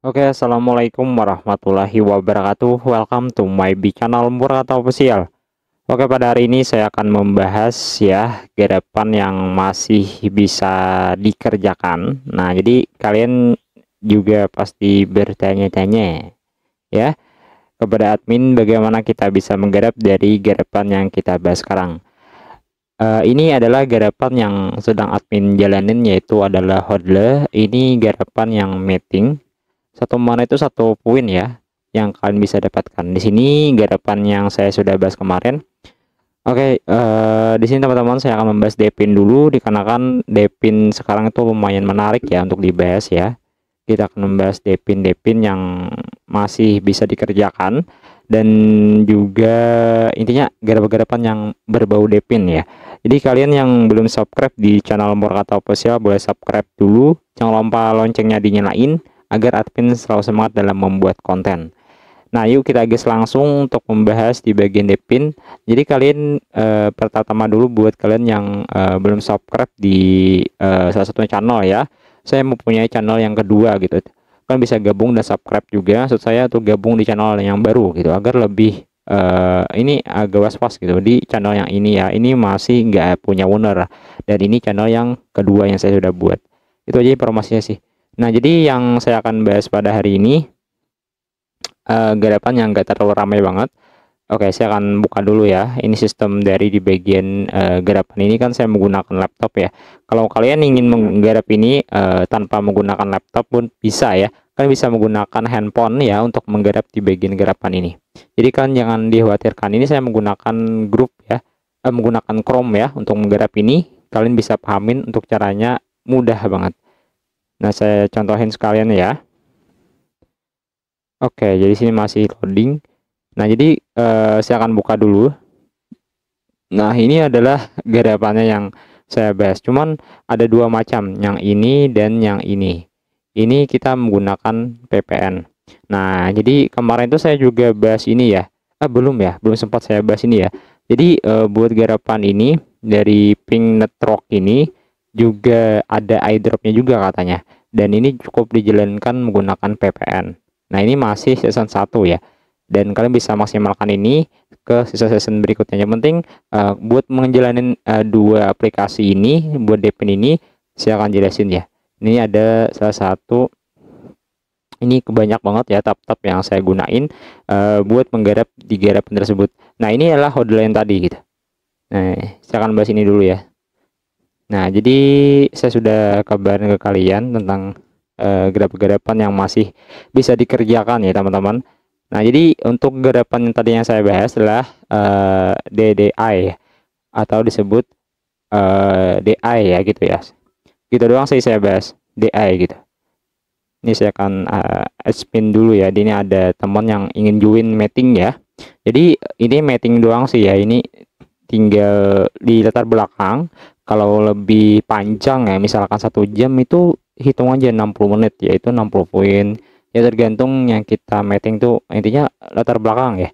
Oke, assalamualaikum warahmatullahi wabarakatuh. Welcome to my channel Murata Official. Oke, pada hari ini saya akan membahas ya garapan yang masih bisa dikerjakan. Nah, jadi kalian juga pasti bertanya-tanya ya kepada admin bagaimana kita bisa menggarap dari garapan yang kita bahas sekarang. Ini adalah garapan yang sedang admin jalanin, yaitu adalah hodler. Ini garapan yang mating. Satu mana itu satu poin ya yang kalian bisa dapatkan. Di sini garapan yang saya sudah bahas kemarin. Oke, di sini teman-teman saya akan membahas Depin dulu, dikarenakan Depin sekarang itu lumayan menarik ya untuk dibahas ya. Kita akan membahas Depin-Depin yang masih bisa dikerjakan dan juga intinya garapan-garapan yang berbau Depin ya. Jadi kalian yang belum subscribe di channel Murata Official boleh subscribe dulu, jangan lupa loncengnya dinyalain agar admin selalu semangat dalam membuat konten. Nah, yuk kita gas langsung untuk membahas di bagian Depin. Jadi kalian pertama dulu buat kalian yang belum subscribe di salah satu channel ya. Saya mempunyai channel yang kedua gitu. Kalian bisa gabung dan subscribe juga. Maksud saya tuh gabung di channel yang baru gitu agar lebih ini agak was-was gitu di channel yang ini ya. Ini masih nggak punya owner dan ini channel yang kedua yang saya sudah buat. Itu aja informasinya sih. Nah, jadi yang saya akan bahas pada hari ini garapan yang nggak terlalu ramai banget. Oke, saya akan buka dulu ya. Ini sistem dari di bagian garapan ini kan saya menggunakan laptop ya. Kalau kalian ingin menggarap ini tanpa menggunakan laptop pun bisa ya. Kalian bisa menggunakan handphone ya untuk menggarap di bagian garapan ini. Jadi kan jangan dikhawatirkan, ini saya menggunakan grup ya, menggunakan Chrome ya untuk menggarap ini. Kalian bisa pahamin untuk caranya mudah banget. Nah, saya contohin sekalian ya. Oke, jadi sini masih loading. Nah, jadi saya akan buka dulu. Nah, ini adalah garapannya yang saya bahas. Cuman ada dua macam, yang ini dan yang ini. Ini kita menggunakan VPN. Nah, jadi kemarin itu saya juga bahas ini ya. Belum ya, belum sempat saya bahas ini ya. Jadi buat garapan ini dari Ping Network ini juga ada airdropnya juga katanya. Dan ini cukup dijalankan menggunakan VPN. Nah, ini masih season 1 ya. Dan kalian bisa maksimalkan ini ke season berikutnya. Yang penting buat menjalanin dua aplikasi ini, buat Depin ini saya akan jelasin ya. Ini ada salah satu, ini kebanyak banget ya tab-tab yang saya gunain buat menggarap di garapan tersebut. Nah, ini adalah hotline tadi gitu. Nah, saya akan bahas ini dulu ya. Nah, jadi saya sudah kabarin ke kalian tentang garapan-garapan yang masih bisa dikerjakan ya teman-teman. Nah, jadi untuk garapan yang tadi yang saya bahas adalah DDI atau disebut DI ya gitu ya. Gitu doang sih saya bahas DI gitu. Ini saya akan spin dulu ya. Ini ada teman yang ingin join meeting ya. Jadi ini meeting doang sih ya. Ini tinggal di latar belakang. Kalau lebih panjang ya, misalkan 1 jam itu hitung aja 60 menit, yaitu 60 poin. Ya tergantung yang kita meeting tuh, intinya latar belakang ya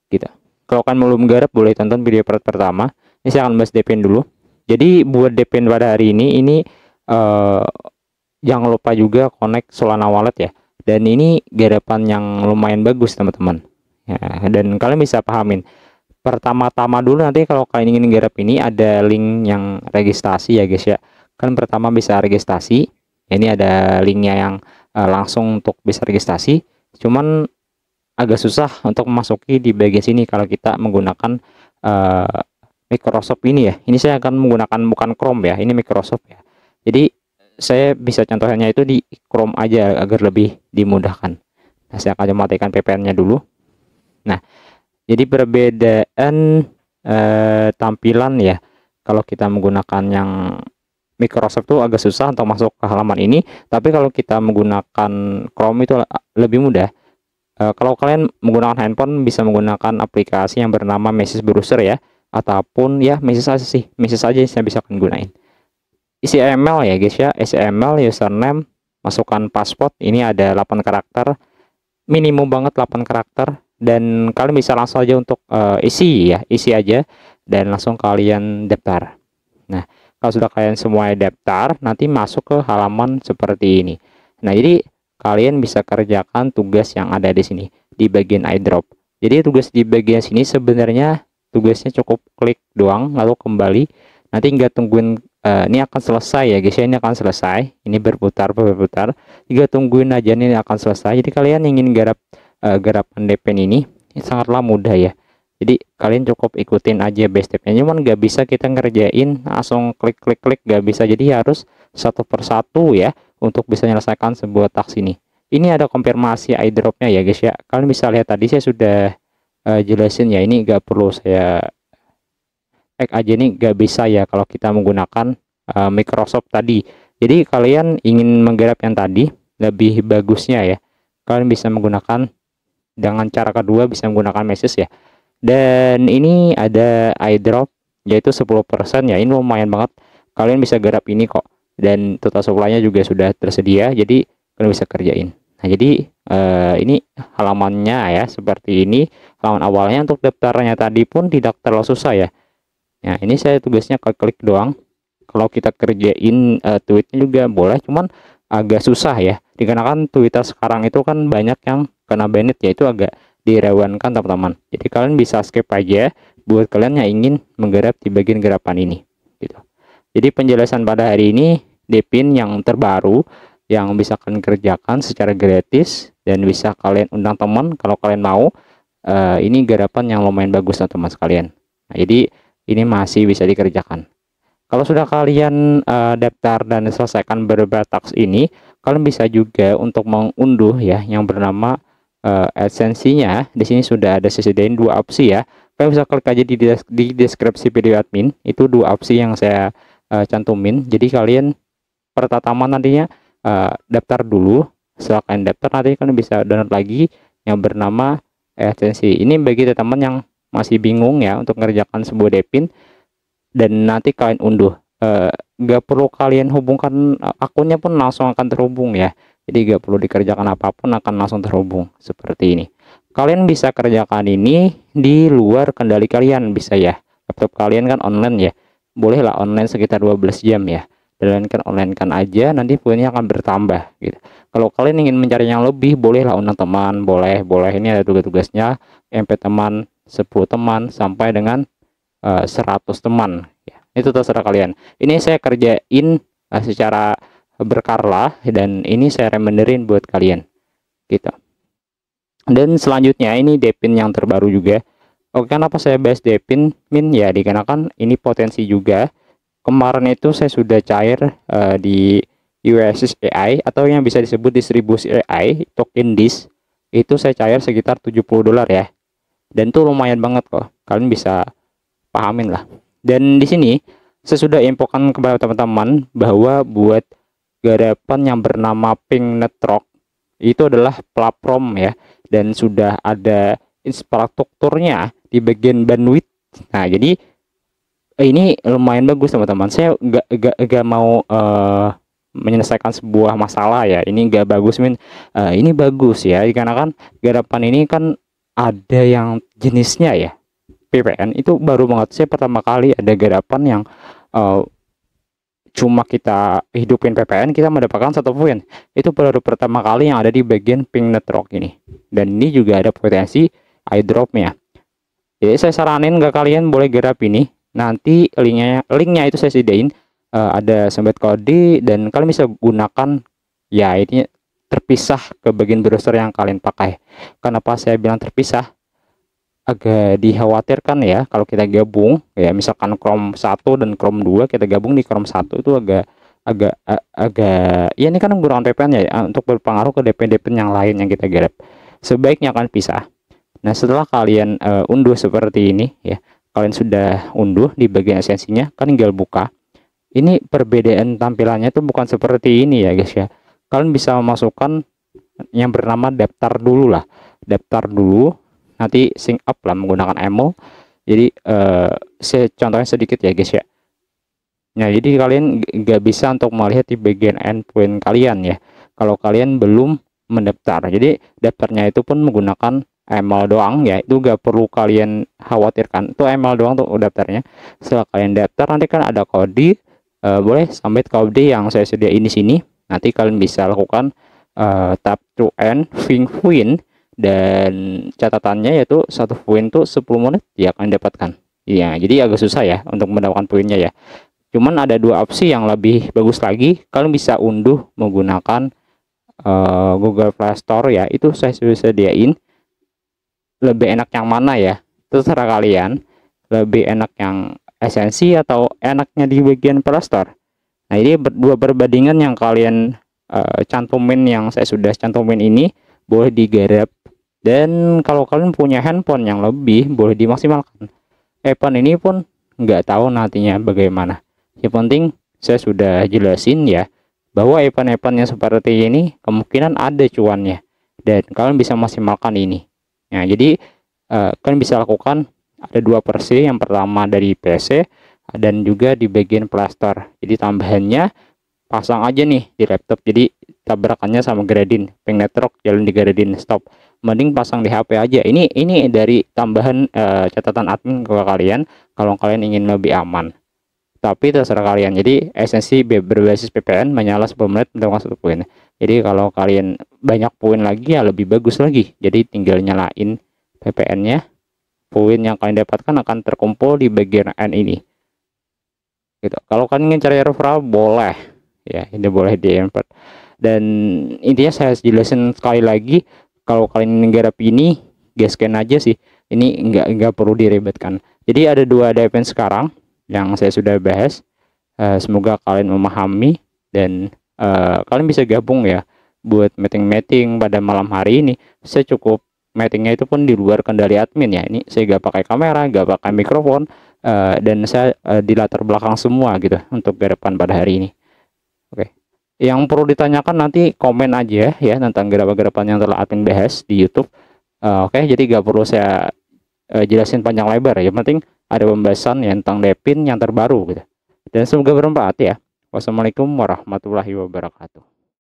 gitu. Kalau kan belum garap boleh tonton video part pertama. Ini saya akan bahas Depin dulu. Jadi buat Depin pada hari ini jangan lupa juga connect Solana Wallet ya. Dan ini garapan yang lumayan bagus teman-teman ya, dan kalian bisa pahamin pertama-tama dulu. Nanti kalau kalian ingin garap ini ada link yang registrasi ya guys ya. Kan pertama bisa registrasi. Ini ada linknya yang langsung untuk bisa registrasi. Cuman agak susah untuk memasuki di bagian sini kalau kita menggunakan Microsoft ini ya. Ini saya akan menggunakan bukan Chrome ya. Ini Microsoft ya. Jadi saya bisa contohnya itu di Chrome aja agar lebih dimudahkan. Nah, saya akan matikan VPN-nya dulu. Nah, jadi perbedaan tampilan ya, kalau kita menggunakan yang Microsoft tuh agak susah untuk masuk ke halaman ini, tapi kalau kita menggunakan Chrome itu lebih mudah. Kalau kalian menggunakan handphone bisa menggunakan aplikasi yang bernama Message Browser ya, ataupun ya Message aja sih, Message aja saya bisa gunain. Isi email ya guys ya, isi email, username, masukkan password, ini ada 8 karakter, minimum banget 8 karakter. Dan kalian bisa langsung aja untuk isi ya, isi aja dan langsung kalian daftar. Nah, kalau sudah kalian semua daftar, nanti masuk ke halaman seperti ini. Nah, jadi kalian bisa kerjakan tugas yang ada di sini di bagian iDrop. Jadi tugas di bagian sini sebenarnya tugasnya cukup klik doang lalu kembali. Nanti nggak tungguin ini akan selesai ya guys ya, ini akan selesai. Ini berputar. Nggak tungguin aja, ini akan selesai. Jadi kalian ingin garap garapan DP ini sangatlah mudah ya. Jadi kalian cukup ikutin aja base stepnya, cuman nggak bisa kita ngerjain langsung klik nggak bisa. Jadi harus satu persatu ya untuk bisa menyelesaikan sebuah task ini. Ini ada konfirmasi iDropnya ya guys ya. Kalian bisa lihat tadi saya sudah jelasin ya, ini nggak perlu saya aja, ini nggak bisa ya kalau kita menggunakan Microsoft tadi. Jadi kalian ingin menggarap yang tadi lebih bagusnya ya, kalian bisa menggunakan dengan cara kedua, bisa menggunakan message ya. Dan ini ada iDrop yaitu 10% ya, ini lumayan banget. Kalian bisa garap ini kok, dan total supply-nya juga sudah tersedia, jadi kalian bisa kerjain. Nah jadi ini halamannya ya, seperti ini halaman awalnya. Untuk daftarnya tadi pun tidak terlalu susah ya. Nah ini saya tugasnya klik doang. Kalau kita kerjain tweetnya juga boleh, cuman agak susah ya, dikarenakan Twitter sekarang itu kan banyak yang kena banned ya, itu agak dirawankan teman-teman. Jadi kalian bisa skip aja buat kalian yang ingin menggarap di bagian garapan ini gitu. Jadi penjelasan pada hari ini Depin yang terbaru yang bisa kalian kerjakan secara gratis dan bisa kalian undang teman kalau kalian mau. Ini garapan yang lumayan bagus teman-teman sekalian. Nah, jadi ini masih bisa dikerjakan. Kalau sudah kalian daftar dan selesaikan beberapa task ini, kalian bisa juga untuk mengunduh ya yang bernama esensinya. Di sini sudah ada disediain dua opsi ya. Kalian bisa klik aja di deskripsi video admin, itu dua opsi yang saya cantumin. Jadi kalian pertama nantinya daftar dulu. Setelah kalian daftar, nanti kalian bisa download lagi yang bernama esensi. Ini bagi teman-teman yang masih bingung ya untuk mengerjakan sebuah Depin, dan nanti kalian unduh. Nggak perlu kalian hubungkan akunnya pun langsung akan terhubung ya. Jadi nggak perlu dikerjakan apapun, akan langsung terhubung seperti ini. Kalian bisa kerjakan ini di luar kendali kalian, bisa ya. Laptop kalian kan online ya, bolehlah online sekitar 12 jam ya. Dan kan online kan aja, nanti poinnya akan bertambah gitu. Kalau kalian ingin mencari yang lebih, bolehlah undang teman, boleh. Ini ada tugas-tugasnya, MP teman, 10 teman sampai dengan 100 teman ya. Itu terserah kalian. Ini saya kerjain secara berkala dan ini saya remenderin buat kalian gitu. Dan selanjutnya ini Depin yang terbaru juga. Oke, kenapa saya bahas Depin ya, dikarenakan ini potensi juga. Kemarin itu saya sudah cair di USS AI atau yang bisa disebut distribusi AI token DIS, itu saya cair sekitar $70 ya. Dan itu lumayan banget kok. Kalian bisa pahamin lah. Dan di sini saya sudah infokan kepada teman-teman bahwa buat garapan yang bernama Pink Network itu adalah platform ya, dan sudah ada infrastrukturnya di bagian bandwidth. Nah jadi ini lumayan bagus teman-teman. Saya gak mau menyelesaikan sebuah masalah ya, ini gak bagus ini bagus ya, karena kan garapan ini kan ada yang jenisnya ya PPN, itu baru banget. Saya pertama kali ada garapan yang cuma kita hidupin PPN kita mendapatkan 1 poin. Itu baru pertama kali yang ada di bagian Pink Network ini. Dan ini juga ada potensi iDrop-nya. Jadi saya saranin ke kalian boleh garap ini. Nanti linknya itu saya sediain, ada sobat kode, dan kalian bisa gunakan ya ini terpisah ke bagian browser yang kalian pakai. Kenapa saya bilang terpisah? Agak dikhawatirkan ya kalau kita gabung ya, misalkan Chrome 1 dan Chrome 2 kita gabung di Chrome 1 itu agak ya, ini kan menggunakan VPN ya, untuk berpengaruh ke DP yang lain yang kita garap. Sebaiknya kalian pisah. Nah setelah kalian unduh seperti ini ya, kalian sudah unduh di bagian esensinya, kalian tinggal buka. Ini perbedaan tampilannya itu bukan seperti ini ya guys ya. Kalian bisa memasukkan yang bernama daftar dulu lah, daftar dulu, nanti sync up lah menggunakan email. Jadi saya contohnya sedikit ya guys ya. Nah jadi kalian nggak bisa untuk melihat di bagian endpoint kalian ya kalau kalian belum mendaftar. Jadi daftarnya itu pun menggunakan email doang ya, itu gak perlu kalian khawatirkan, itu email doang tuh daftarnya. Setelah kalian daftar nanti kan ada kode, boleh submit kode yang saya sediain di sini. Nanti kalian bisa lakukan tap to end win, dan catatannya yaitu satu poin tuh 10 menit ya akan dapatkan. Ya, jadi agak susah ya untuk mendapatkan poinnya ya. Cuman ada dua opsi yang lebih bagus lagi. Kalian bisa unduh menggunakan Google Play Store ya. Itu saya sudah sediain. Lebih enak yang mana ya? Terserah kalian. Lebih enak yang esensi atau enaknya di bagian Play Store. Nah, ini dua perbandingan yang kalian cantumin, yang saya sudah cantumin ini boleh digarap. Dan kalau kalian punya handphone yang lebih, boleh dimaksimalkan. Event ini pun nggak tahu nantinya bagaimana. Yang penting saya sudah jelasin ya, bahwa event-event yang seperti ini kemungkinan ada cuannya, dan kalian bisa maksimalkan ini. Nah, jadi kalian bisa lakukan ada dua versi. Yang pertama dari PC dan juga di bagian Play Store. Jadi tambahannya pasang aja nih di laptop, jadi tabrakannya sama Gradin, ping network jalan di Gradin stop. Mending pasang di HP aja. Ini dari tambahan catatan admin ke kalian kalau kalian ingin lebih aman. Tapi terserah kalian. Jadi esensi berbasis VPN menyala 10 menit untuk 1 poin. Jadi kalau kalian banyak poin lagi ya lebih bagus lagi. Jadi tinggal nyalain VPN-nya. Poin yang kalian dapatkan akan terkumpul di bagian N ini. Gitu. Kalau kalian ingin cari referral boleh ya, ini boleh di import. Dan intinya saya jelasin sekali lagi, kalau kalian garap ini gasken aja sih, ini nggak perlu diribetkan. Jadi ada dua event sekarang yang saya sudah bahas. Semoga kalian memahami, dan kalian bisa gabung ya buat meeting pada malam hari ini. Saya cukup meetingnya itu pun di luar kendali admin ya. Ini saya nggak pakai kamera, nggak pakai mikrofon, dan saya di latar belakang semua gitu untuk garapan pada hari ini. Oke. Yang perlu ditanyakan nanti komen aja ya tentang garapan-garapan yang telah admin bahas di YouTube. Oke, jadi gak perlu saya jelasin panjang lebar ya. Yang penting ada pembahasan yang tentang Depin yang terbaru gitu. Dan semoga bermanfaat ya. Wassalamualaikum warahmatullahi wabarakatuh.